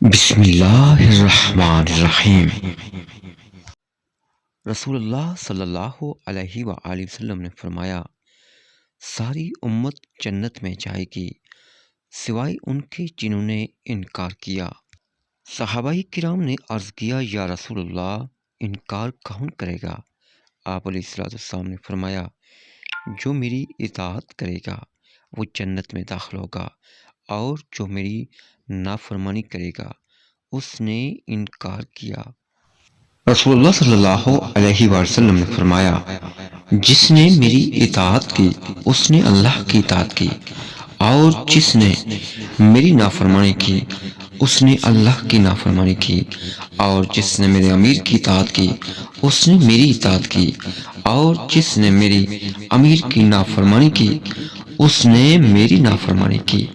بسم اللہ الرحمن الرحیم۔ رسول اللہ صلی اللہ علیہ وآلہ وسلم نے فرمایا، ساری امت جنت میں جائے گی سوائے ان کے جنہوں نے انکار کیا۔ صحابہ کرام نے عرض کیا، یا رسول اللہ، انکار کون کرے گا؟ آپ علیہ السلام نے فرمایا، جو میری اطاعت کرے گا وہ جنت میں داخل ہوگا، اور جو میری نافرمانی کرے گا اس نے انکار کیا۔ رسول اللہ صلی اللہ علیہ وسلم نے فرمایا، جس نے میری اطاعت کی اس نے اللہ کی اطاعت کی، اور جس نے میری نافرمانی کی اس نے اللہ کی نافرمانی کی، اور جس نے میرے امیر کی اطاعت کی اس نے میری اطاعت کی، اور جس نے میری امیر کی نافرمانی کی اس نے میری نافرمانی کی۔